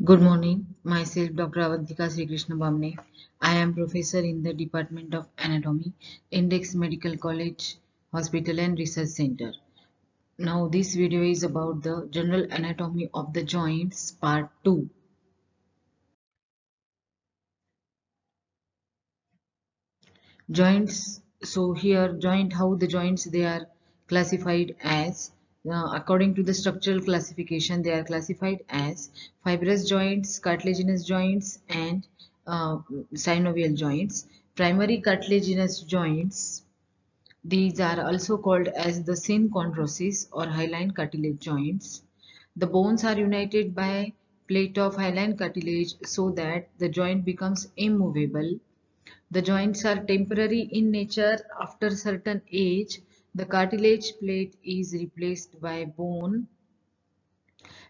Good morning. Myself, Dr. Avantika Sri Krishna Bamne. I am professor in the Department of Anatomy, Index Medical College, Hospital and Research Center. Now, this video is about the general anatomy of the joints, part 2. Joints. So here, how the joints they are classified as. According to the structural classification, they are classified as fibrous joints, cartilaginous joints, and synovial joints. Primary cartilaginous joints, these are also called as the synchondrosis or hyaline cartilage joints. The bones are united by plate of hyaline cartilage so that the joint becomes immovable. The joints are temporary in nature. After certain age, the cartilage plate is replaced by bone.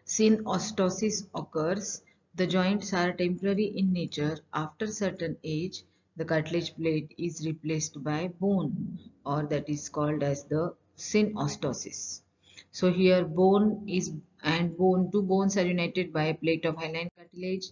Synostosis occurs. The joints are temporary in nature. After certain age, the cartilage plate is replaced by bone, or that is called as the synostosis. So here bone is and bone, two bones are united by a plate of hyaline cartilage.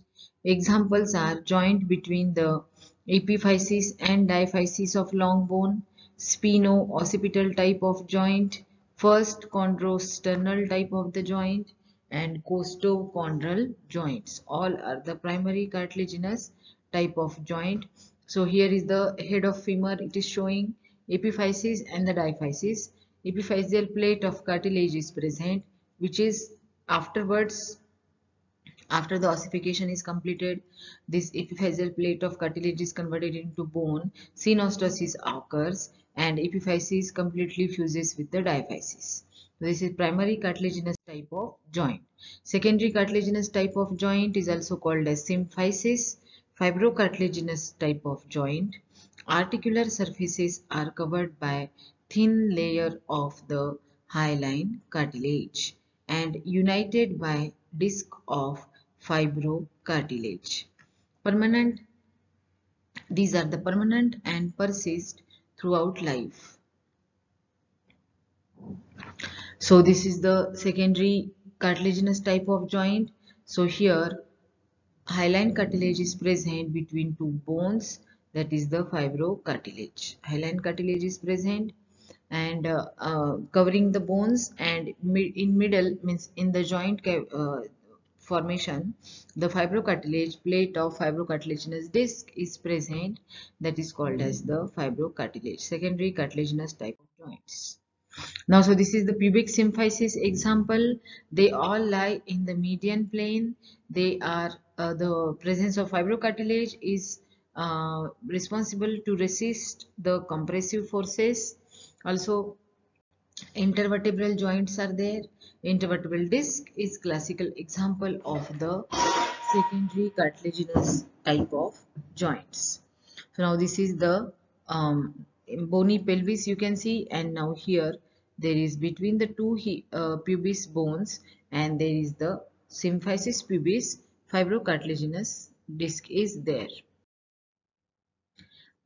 Examples are joint between the epiphysis and diaphysis of long bone, spino-occipital type of joint, first chondrosternal type of the joint, and costochondral joints. All are the primary cartilaginous type of joint. So here is the head of femur. It is showing epiphysis and the diaphysis. Epiphyseal plate of cartilage is present, which is afterwards, after the ossification is completed, this epiphyseal plate of cartilage is converted into bone. Synostosis occurs and epiphysis completely fuses with the diaphysis. This is primary cartilaginous type of joint. Secondary cartilaginous type of joint is also called as symphysis. Fibrocartilaginous type of joint. Articular surfaces are covered by thin layer of the hyaline cartilage and united by disc of fibrocartilage. Permanent, these are the permanent and persist throughout life. So this is the secondary cartilaginous type of joint. So here hyaline cartilage is present between two bones, that is the fibrocartilage. Hyaline cartilage is present and covering the bones, and in middle means in the joint formation, the fibrocartilage plate of fibrocartilaginous disc is present, that is called as the fibrocartilage. Secondary cartilaginous type of joints. Now, so this is the pubic symphysis example. They all lie in the median plane. They are the presence of fibrocartilage is responsible to resist the compressive forces. Also, intervertebral joints are there. Intervertebral disc is classical example of the secondary cartilaginous type of joints. So now this is the bony pelvis you can see, and now here there is between the two pubis bones, and there is the symphysis pubis, fibrocartilaginous disc is there.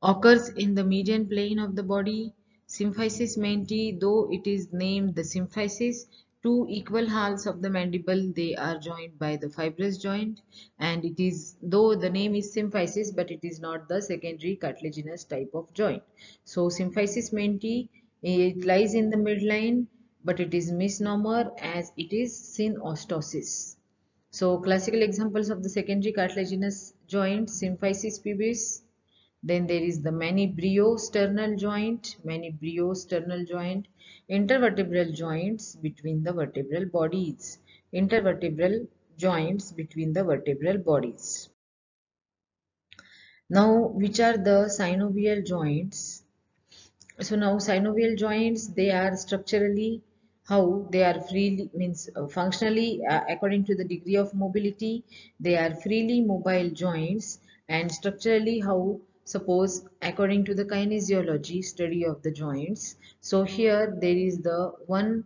Occurs in the median plane of the body. Symphysis menti, though it is named the symphysis, two equal halves of the mandible, they are joined by the fibrous joint, and it is, though the name is symphysis, but it is not the secondary cartilaginous type of joint. So symphysis menti, it lies in the midline, but it is misnomer as it is synostosis. So classical examples of the secondary cartilaginous joint, symphysis pubis. Then there is the manibrio-sternal joint, intervertebral joints between the vertebral bodies, intervertebral joints between the vertebral bodies. Now, which are the synovial joints? So now synovial joints, they are structurally how they are freely means functionally according to the degree of mobility, they are freely mobile joints, and structurally how, suppose according to the kinesiology study of the joints. So here there is the one,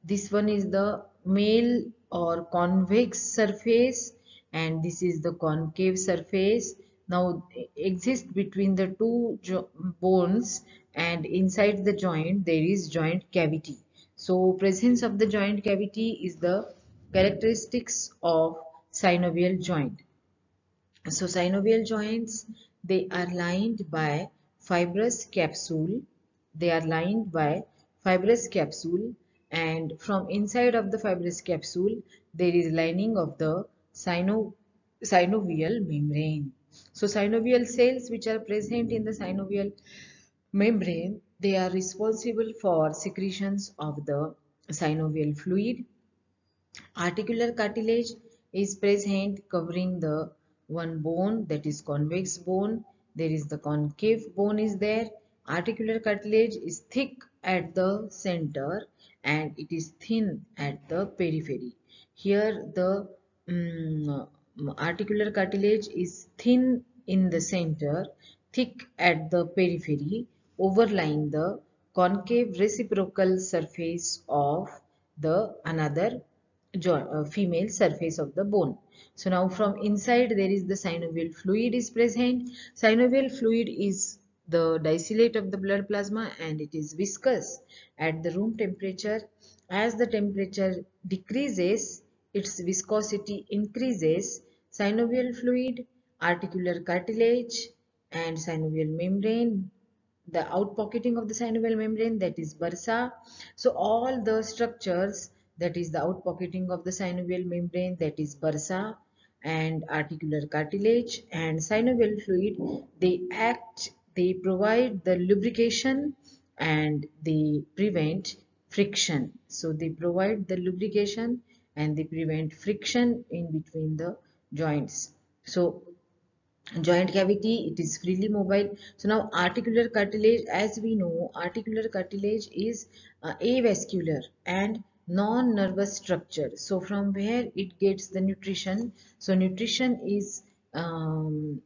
this one is the male or convex surface, and this is the concave surface. Now exist between the two bones, and inside the joint there is joint cavity. So presence of the joint cavity is the characteristics of synovial joint. So synovial joints, they are lined by fibrous capsule. They are lined by fibrous capsule, and from inside of the fibrous capsule there is lining of the synovial membrane. So synovial cells which are present in the synovial membrane, they are responsible for secretions of the synovial fluid. Articular cartilage is present covering the one bone, that is convex bone. There is the concave bone is there. Articular cartilage is thick at the center and it is thin at the periphery. Here the articular cartilage is thin in the center, thick at the periphery, overlying the concave reciprocal surface of the another female surface of the bone. So now from inside there is the synovial fluid is present. Synovial fluid is the distillate of the blood plasma and it is viscous at the room temperature. As the temperature decreases, its viscosity increases. Synovial fluid, articular cartilage and synovial membrane, the outpocketing of the synovial membrane, that is bursa. So all the structures, that is the outpocketing of the synovial membrane, that is bursa, and articular cartilage and synovial fluid, they provide the lubrication and they prevent friction. So they provide the lubrication and they prevent friction in between the joints. So joint cavity, it is freely mobile. So now articular cartilage, as we know, articular cartilage is avascular and non-nervous structure. So from where it gets the nutrition? So nutrition is the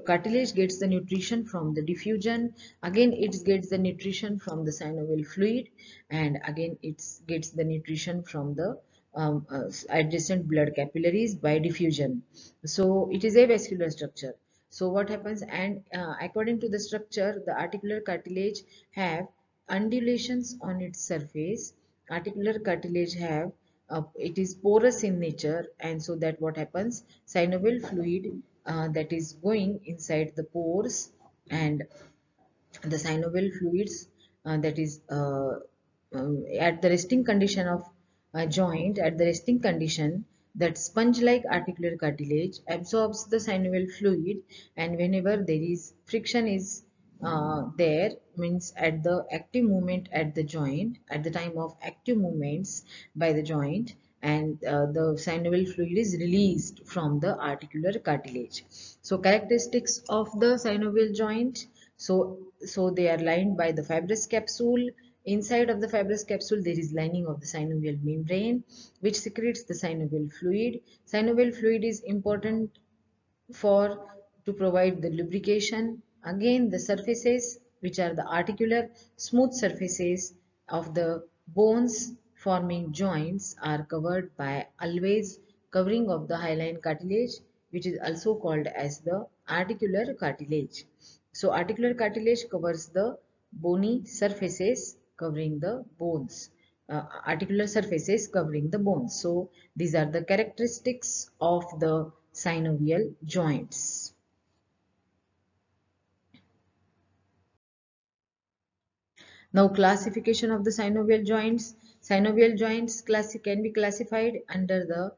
cartilage gets the nutrition from the diffusion. Again it gets the nutrition from the synovial fluid, and again it gets the nutrition from the adjacent blood capillaries by diffusion. So it is a vascular structure. So what happens, and according to the structure, the articular cartilage have undulations on its surface. Articular cartilage have it is porous in nature, and so that what happens, synovial fluid that is going inside the pores, and the synovial fluids that is at the resting condition of a joint, at the resting condition, that sponge like articular cartilage absorbs the synovial fluid, and whenever there is friction is there, means at the active movement at the joint, at the time of active movements by the joint, and the synovial fluid is released from the articular cartilage. So characteristics of the synovial joint, so they are lined by the fibrous capsule. Inside of the fibrous capsule there is lining of the synovial membrane which secretes the synovial fluid. Synovial fluid is important for to provide the lubrication. Again the surfaces which are the articular smooth surfaces of the bones forming joints are covered by always covering of the hyaline cartilage, which is also called as the articular cartilage. So articular cartilage covers the bony surfaces covering the bones. Articular surfaces covering the bones. So these are the characteristics of the synovial joints. Now classification of the synovial joints. Synovial joints can be classified under the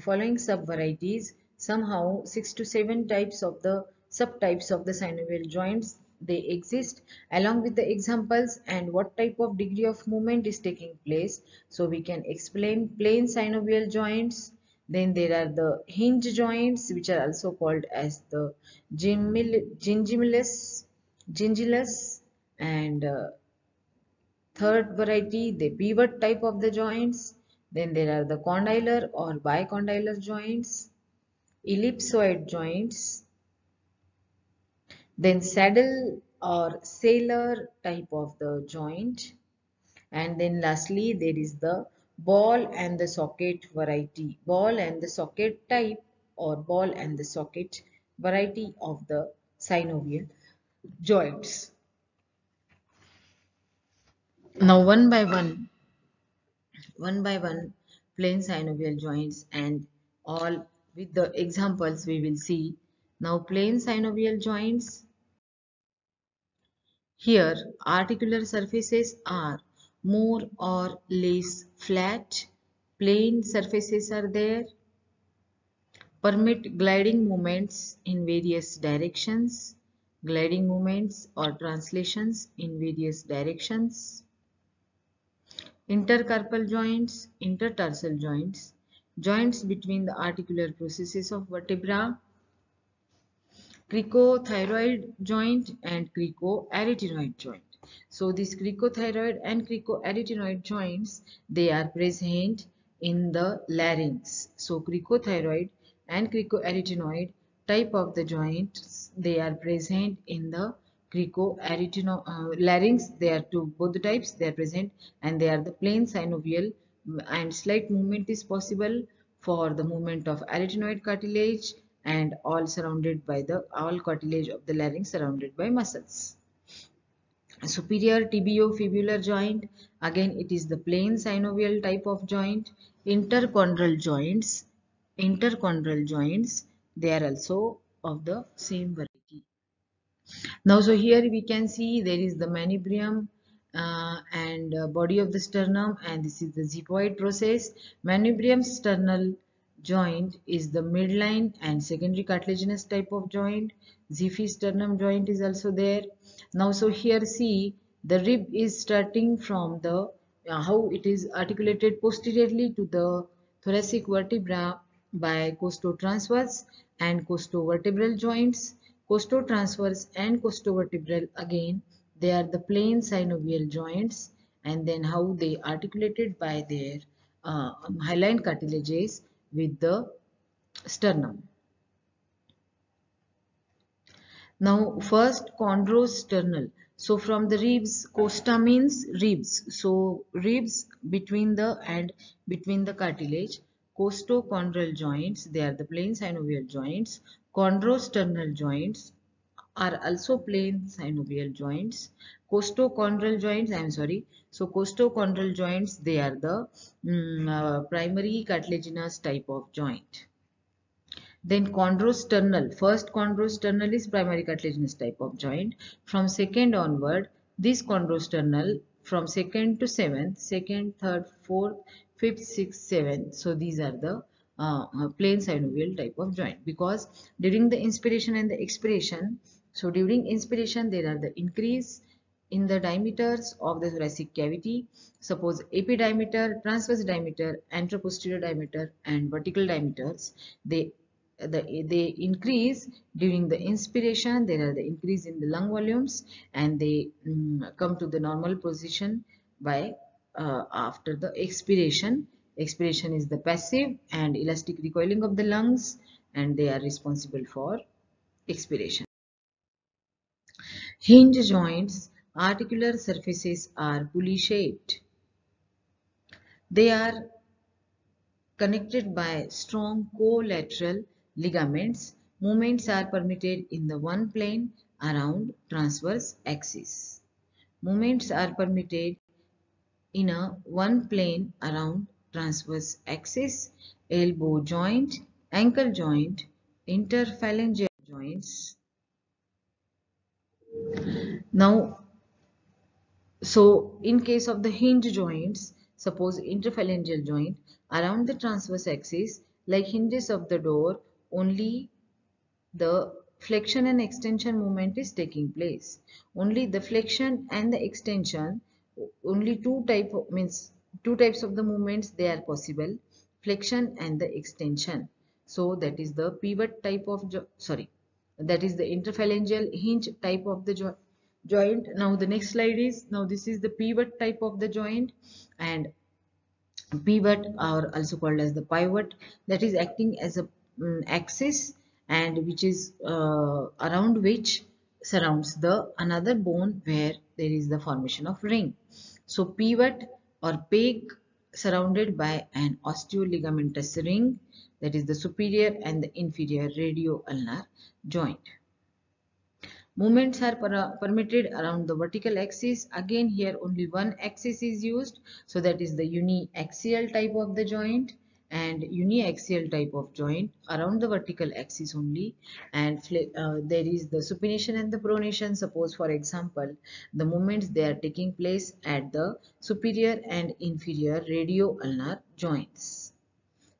following subvarieties. Somehow 6 to 7 types of the subtypes of the synovial joints they exist, along with the examples and what type of degree of movement is taking place. So we can explain plain synovial joints. Then there are the hinge joints which are also called as the gingillus, and third variety, the pivot type of the joints. Then there are the condylar or bicondylar joints, ellipsoid joints, then saddle or sailor type of the joint, and then lastly there is the ball and the socket variety, ball and the socket type or ball and the socket variety of the synovial joints. Now one by one plain synovial joints and all with the examples we will see. Now plain synovial joints. Here articular surfaces are more or less flat. Plain surfaces are there. Permit gliding movements in various directions. Gliding movements or translations in various directions. Intercarpal joints, intertarsal joints, joints between the articular processes of vertebra, cricothyroid joint and cricoarytenoid joint. So these cricothyroid and cricoarytenoid joints, they are present in the larynx. So cricothyroid and cricoarytenoid type of the joints, they are present in the larynx. They are two, both the types they are present, and they are the plain synovial, and slight movement is possible for the movement of arytenoid cartilage, and all surrounded by the all cartilage of the larynx surrounded by muscles. Superior tibiofibular joint, again it is the plain synovial type of joint. Interchondral joints, they are also of the same variety. Now, so here we can see there is the manubrium and body of the sternum, and this is the xiphoid process. Manubrium sternal joint is the midline and secondary cartilaginous type of joint. Xiphi sternum joint is also there. Now, so here see the rib is starting from the how it is articulated posteriorly to the thoracic vertebra by costotransverse and costovertebral joints. Costotransverse and costovertebral, again they are the plain synovial joints, and then how they articulated by their hyaline cartilages with the sternum. Now first chondrosternal. So from the ribs, costa means ribs. So ribs between the cartilage. Costochondral joints, they are the plain synovial joints. Chondrosternal joints are also plain synovial joints. Costochondral joints, I am sorry. So costochondral joints, they are the primary cartilaginous type of joint. Then chondrosternal. First chondrosternal is primary cartilaginous type of joint. From second onward, this chondrosternal from second to seventh, second, third, fourth, fifth, sixth, seventh. So these are the plain synovial type of joint, because during the inspiration and the expiration, so during inspiration there are the increase in the diameters of the thoracic cavity. Suppose epidiameter, transverse diameter, anteroposterior diameter and vertical diameters, they they increase during the inspiration. There are the increase in the lung volumes, and they come to the normal position by after the expiration. Expiration is the passive and elastic recoiling of the lungs, and they are responsible for expiration. Hinge joints, articular surfaces are pulley shaped. They are connected by strong collateral ligaments. Movements are permitted in the one plane around transverse axis. Movements are permitted in a one plane around transverse axis. Elbow joint, ankle joint, interphalangeal joints. Now, so in case of the hinge joints, suppose interphalangeal joint, around the transverse axis, like hinges of the door, only the flexion and extension movement is taking place. Only the flexion and the extension, only two types of the movements they are possible, flexion and the extension. So that is the pivot type of that is the interphalangeal hinge type of the joint. Now the next slide is, now this is the pivot type of the joint, and pivot are also called as the pivot, that is acting as a axis, and which is around which surrounds the another bone where there is the formation of ring. So pivot or peg surrounded by an osteoligamentous ring, that is the superior and the inferior radioulnar joint. Movements are permitted around the vertical axis. Again here only one axis is used, so that is the uniaxial type of the joint. and uniaxial type of joint around the vertical axis only, and there is the supination and the pronation. Suppose for example the movements they are taking place at the superior and inferior radio-ulnar joints.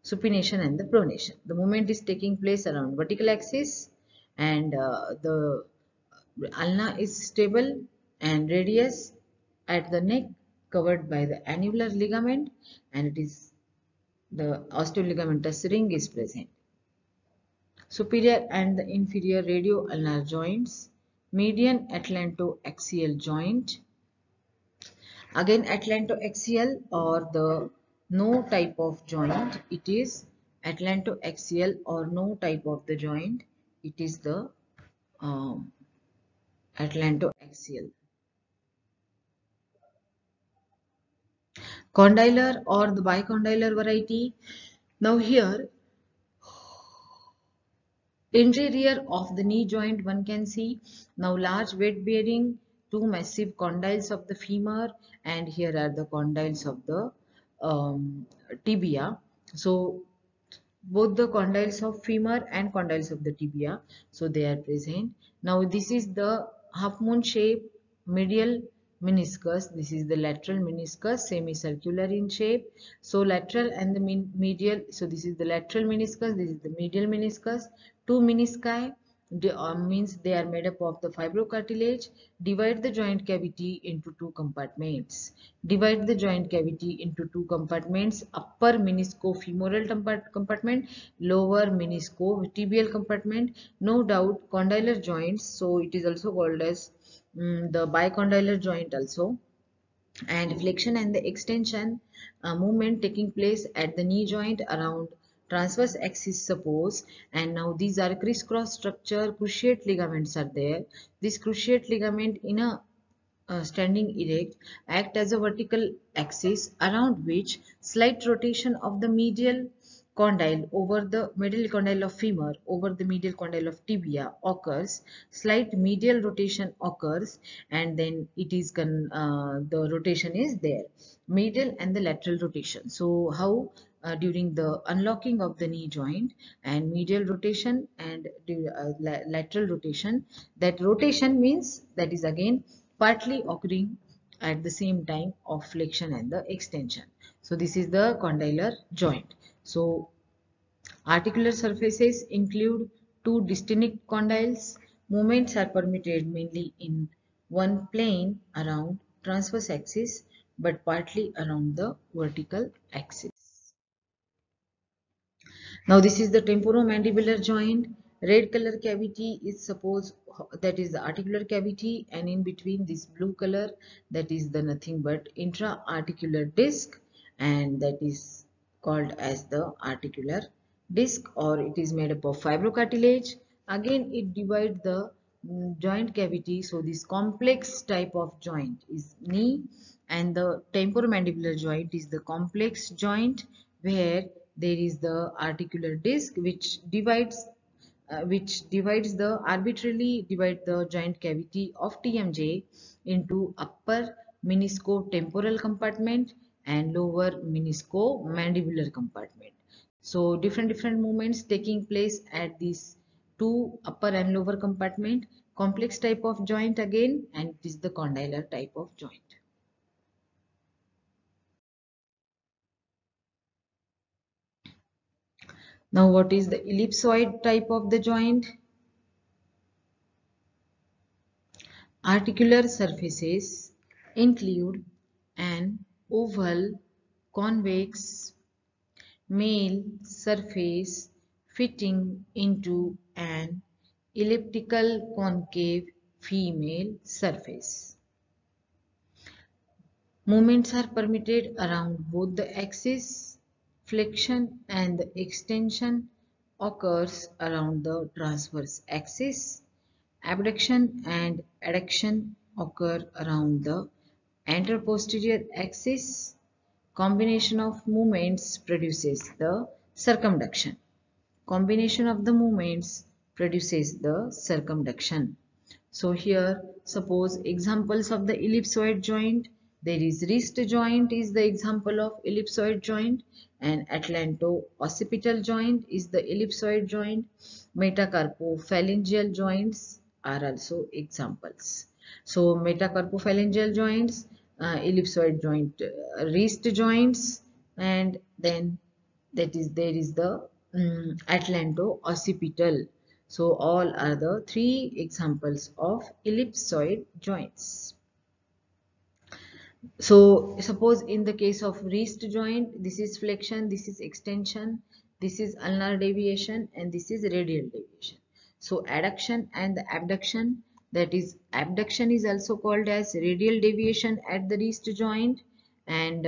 Supination and the pronation, the movement is taking place around vertical axis, and the ulna is stable and radius at the neck covered by the annular ligament, and it is the osteoligamentous ring is present. Superior and the inferior radio-ulnar joints, median atlantoaxial joint, again atlantoaxial or the no type of joint, it is atlantoaxial or no type of the joint, it is the um, atlantoaxial. Condylar or the bicondylar variety. Now here interior of the knee joint one can see now large weight bearing two massive condyles of the femur, and here are the condyles of the tibia. So both the condyles of femur and condyles of the tibia, so they are present. Now this is the half moon shape medial meniscus, this is the lateral meniscus, semicircular in shape. So lateral and the medial, so this is the lateral meniscus, this is the medial meniscus. Two menisci means they are made up of the fibrocartilage. Divide the joint cavity into two compartments. Divide the joint cavity into two compartments: upper meniscofemoral compartment, lower meniscotibial compartment. No doubt condylar joints, so it is also called as the bicondylar joint also. And flexion and the extension movement taking place at the knee joint around transverse axis, suppose, and now these are crisscross structure, cruciate ligaments are there. This cruciate ligament in a standing erect act as a vertical axis around which slight rotation of the medial condyle over the medial condyle of femur over the medial condyle of tibia occurs. Slight medial rotation occurs, and then it is the rotation is there, medial and the lateral rotation. So how during the unlocking of the knee joint and medial rotation and lateral rotation, that rotation means that is again partly occurring at the same time of flexion and the extension. So this is the condylar joint. So articular surfaces include two distinct condyles. Movements are permitted mainly in one plane around transverse axis but partly around the vertical axis. Now this is the temporomandibular joint. Red color cavity is suppose that is the articular cavity, and in between this blue color, that is the nothing but intra-articular disc, and that is called as the articular disc, or it is made up of fibrocartilage. Again it divides the joint cavity. So this complex type of joint is knee, and the temporomandibular joint is the complex joint where there is the articular disc which divides the arbitrarily divide the joint cavity of TMJ into upper meniscotemporal compartment and lower meniscomandibular compartment. So different movements taking place at these two upper and lower compartment. Complex type of joint again, and it is the condylar type of joint. Now what is the ellipsoid type of the joint? Articular surfaces include an oval, convex, male surface fitting into an elliptical concave female surface. Movements are permitted around both the axis. Flexion and the extension occurs around the transverse axis. Abduction and adduction occur around the anteroposterior axis. Combination of movements produces the circumduction. Combination of the movements produces the circumduction. So here suppose examples of the ellipsoid joint: There is wrist joint is the example of ellipsoid joint, and atlanto-occipital joint is the ellipsoid joint. Metacarpophalangeal joints are also examples. So metacarpophalangeal joints, ellipsoid joint, wrist joints, and then there is the atlanto-occipital. So all are the three examples of ellipsoid joints. So suppose in the case of wrist joint, this is flexion, this is extension, this is ulnar deviation, and this is radial deviation. So adduction and the abduction, that is abduction is also called as radial deviation at the wrist joint, and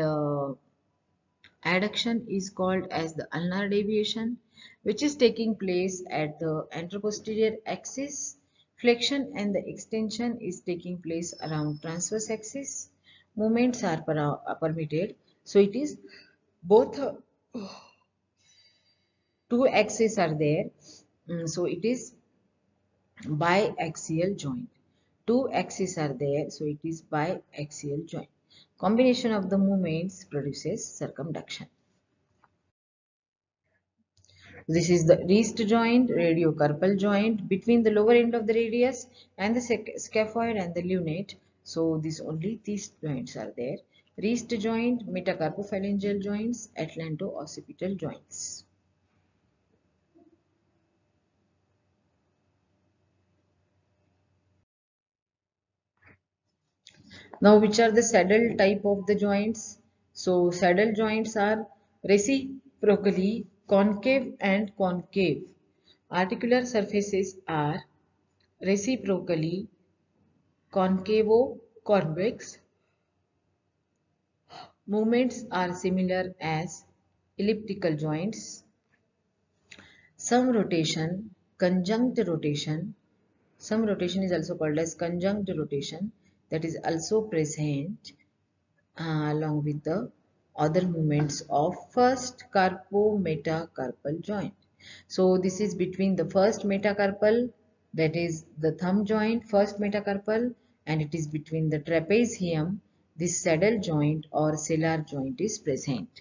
adduction is called as the ulnar deviation, which is taking place at the anteroposterior axis. Flexion and the extension is taking place around transverse axis. Movements are permitted. So it is both two axes are there. So it is biaxial joint. Two axes are there. So it is biaxial joint. Combination of the movements produces circumduction. This is the wrist joint, radiocarpal joint between the lower end of the radius and the scaphoid and the lunate. So these joints are there. Wrist joint, metacarpophalangeal joints, atlanto-occipital joints. Now, which are the saddle type of the joints? So, saddle joints are reciprocally concave and concave. Articular surfaces are reciprocally concavo-convex. Movements are similar as elliptical joints. Some rotation, conjunct rotation. Some rotation is also called as conjunct rotation, that is also present along with the other movements of first carpo-metacarpal joint. So this is between the first metacarpal, that is the thumb joint, first metacarpal, and it is between the trapezium, this saddle joint or sellar joint is present.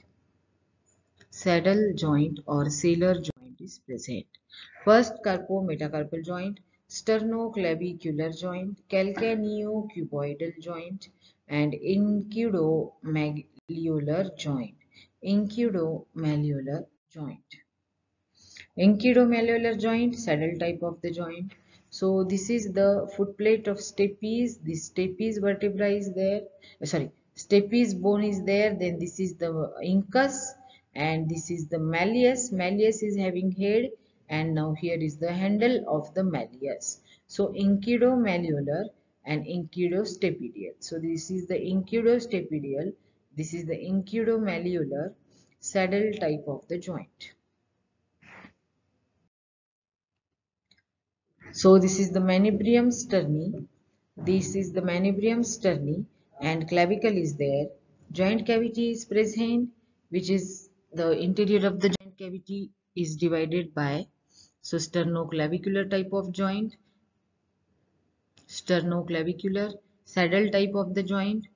Saddle joint or sellar joint is present. First carpo-metacarpal joint, sternoclavicular joint, calcaneocuboidal joint, and incudomalleolar joint. Incudomalleolar joint. Enkidomalleolar joint, saddle type of the joint. So this is the footplate of stapes. This stapes vertebra is there. Stapes bone is there. Then this is the incus, and this is the malleus. Malleus is having head, and now here is the handle of the malleus. So enkidomalleolar and inkidostapedial. So this is the inkidostapedial. This is the inkidomalleolar saddle type of the joint. So this is the manubrium sterni. This is the manubrium sterni, and clavicle is there. Joint cavity is present, which is the interior of the joint cavity is divided by sternoclavicular type of joint, sternoclavicular, saddle type of the joint.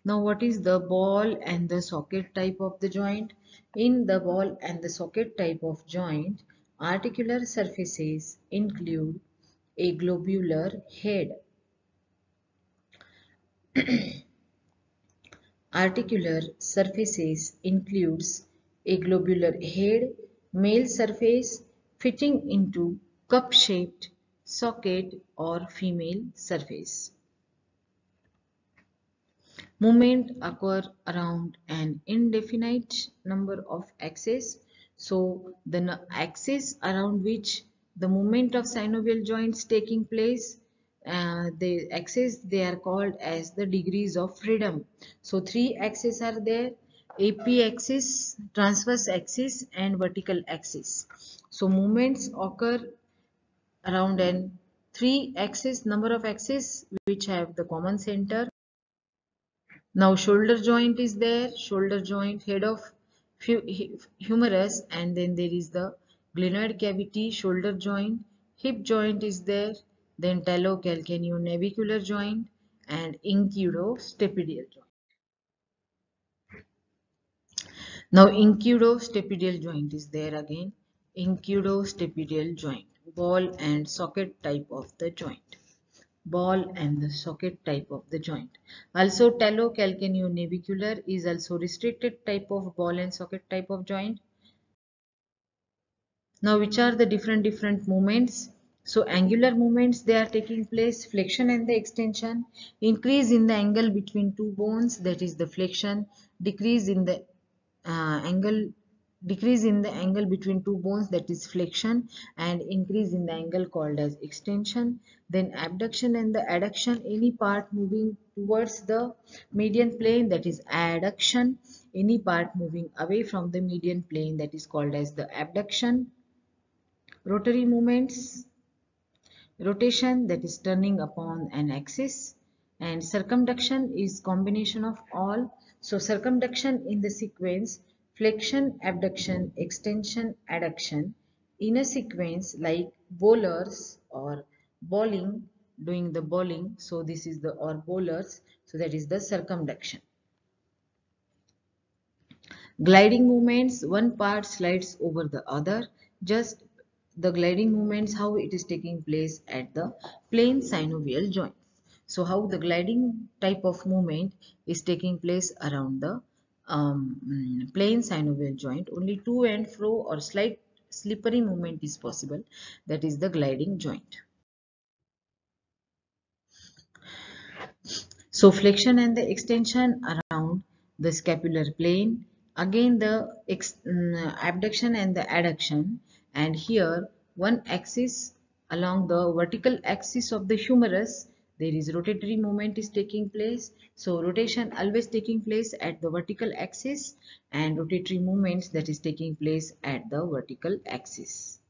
Now what is the ball and the socket type of the joint? In the ball and the socket type of joint, articular surfaces include a globular head. Articular surfaces includes a globular head, male surface fitting into cup-shaped socket or female surface. Movement occur around an indefinite number of axes. So the axis around which the movement of synovial joints taking place, the axes they are called as the degrees of freedom. So three axes are there: AP axis, transverse axis, and vertical axis. So movements occur around an three axis number of axes which have the common center. Now shoulder joint is there, shoulder joint, head of humerus, and then there is the glenoid cavity, shoulder joint, hip joint is there, then talocalcaneonavicular joint and incido-stapedial joint. Now incudostapedial joint is there again. Incudostapedial joint, ball and socket type of the joint. Ball and the socket type of the joint. Also talocalcaneonavicular is also restricted type of ball and socket type of joint. Now which are the different movements? So angular movements, they are taking place, flexion and the extension, increase in the angle between two bones, that is the flexion, decrease in the angle between two bones, that is flexion, and increase in the angle called as extension. Then abduction and the adduction, any part moving towards the median plane, that is adduction, any part moving away from the median plane, that is called as the abduction. Rotary movements, rotation, that is turning upon an axis, and circumduction is combination of all. So circumduction in the sequence flexion, abduction, extension, adduction in a sequence like bowlers or bowling, doing the bowling. So this is the or bowlers. So that is the circumduction. Gliding movements, one part slides over the other. Just the gliding movements, how it is taking place at the plane synovial joint. So how the gliding type of movement is taking place around the plane synovial joint. Only to and fro or slight slippery movement is possible. That is the gliding joint. So flexion and the extension around the scapular plane, again the abduction and the adduction, and here one axis along the vertical axis of the humerus, there is rotatory movement is taking place. So rotation always taking place at the vertical axis, and rotatory movements that is taking place at the vertical axis.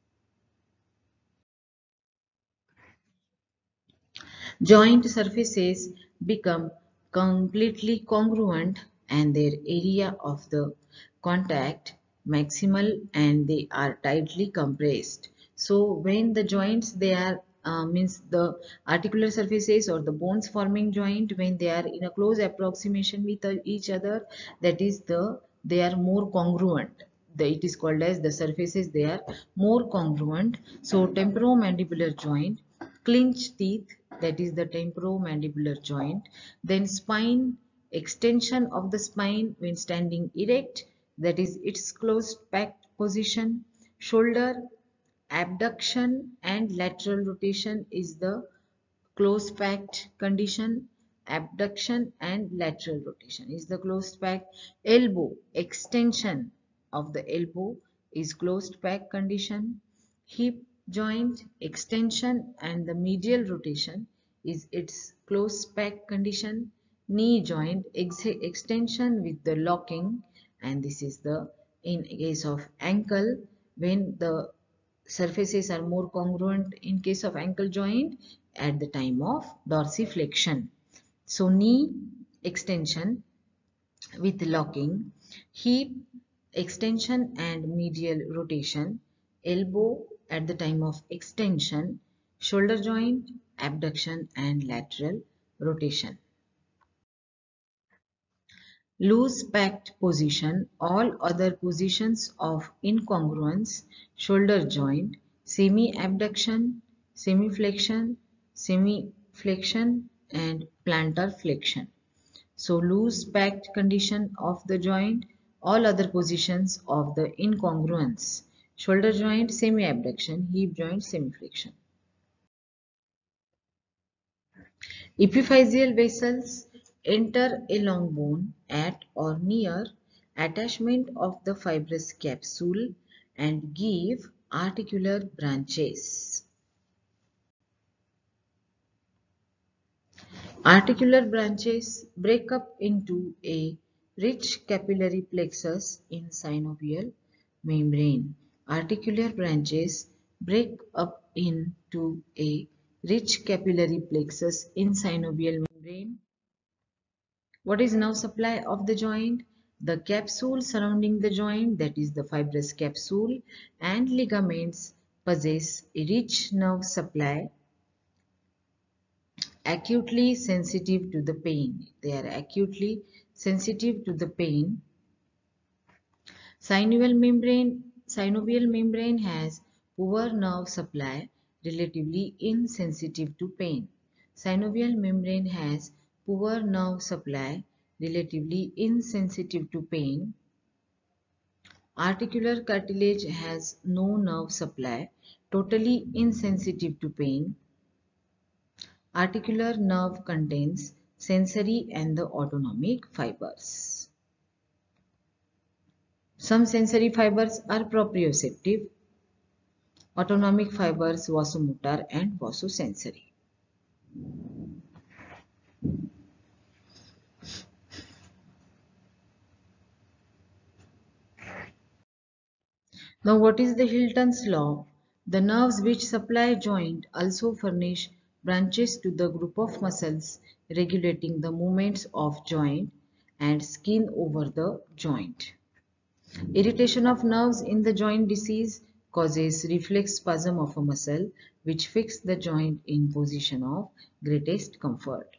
Joint surfaces become completely congruent and their area of the contact maximal, and they are tightly compressed. So when the joints, they are means the articular surfaces or the bones forming joint, when they are in a close approximation with each other, that is they are more congruent. It is called as the surfaces, they are more congruent. So temporomandibular joint, clinch teeth, that is the temporomandibular joint. Then spine, extension of the spine when standing erect, that is its closed packed position. Shoulder, abduction and lateral rotation is the closed packed condition. Abduction and lateral rotation is the closed pack. Elbow, extension of the elbow is closed pack condition. Hip joint, extension and the medial rotation is its closed pack condition. Knee joint, extension with the locking, and this is the in case of ankle, when the surfaces are more congruent in case of ankle joint at the time of dorsiflexion. So knee extension with locking, hip extension and medial rotation, elbow at the time of extension, shoulder joint, abduction and lateral rotation. Loose packed position, all other positions of incongruence, shoulder joint, semi-abduction, semi-flexion, semi-flexion and plantar flexion. So loose packed condition of the joint, all other positions of the incongruence, shoulder joint, semi-abduction, hip joint, semi-flexion. Epiphyseal vessels enter a long bone at or near attachment of the fibrous capsule and give articular branches. Articular branches break up into a rich capillary plexus in synovial membrane. Articular branches break up into a rich capillary plexus in synovial membrane. What is nerve supply of the joint? The capsule surrounding the joint, that is the fibrous capsule, and ligaments possess a rich nerve supply, acutely sensitive to the pain. They are acutely sensitive to the pain Synovial membrane has poor nerve supply, relatively insensitive to pain. Synovial membrane has poor nerve supply, relatively insensitive to pain. Articular cartilage has no nerve supply, totally insensitive to pain. Articular nerve contains sensory and the autonomic fibers. Some sensory fibers are proprioceptive, autonomic fibers vasomotor and vasosensory. Now what is the Hilton's law? The nerves which supply joint also furnish branches to the group of muscles regulating the movements of joint and skin over the joint. Irritation of nerves in the joint disease causes reflex spasm of a muscle which fix the joint in position of greatest comfort.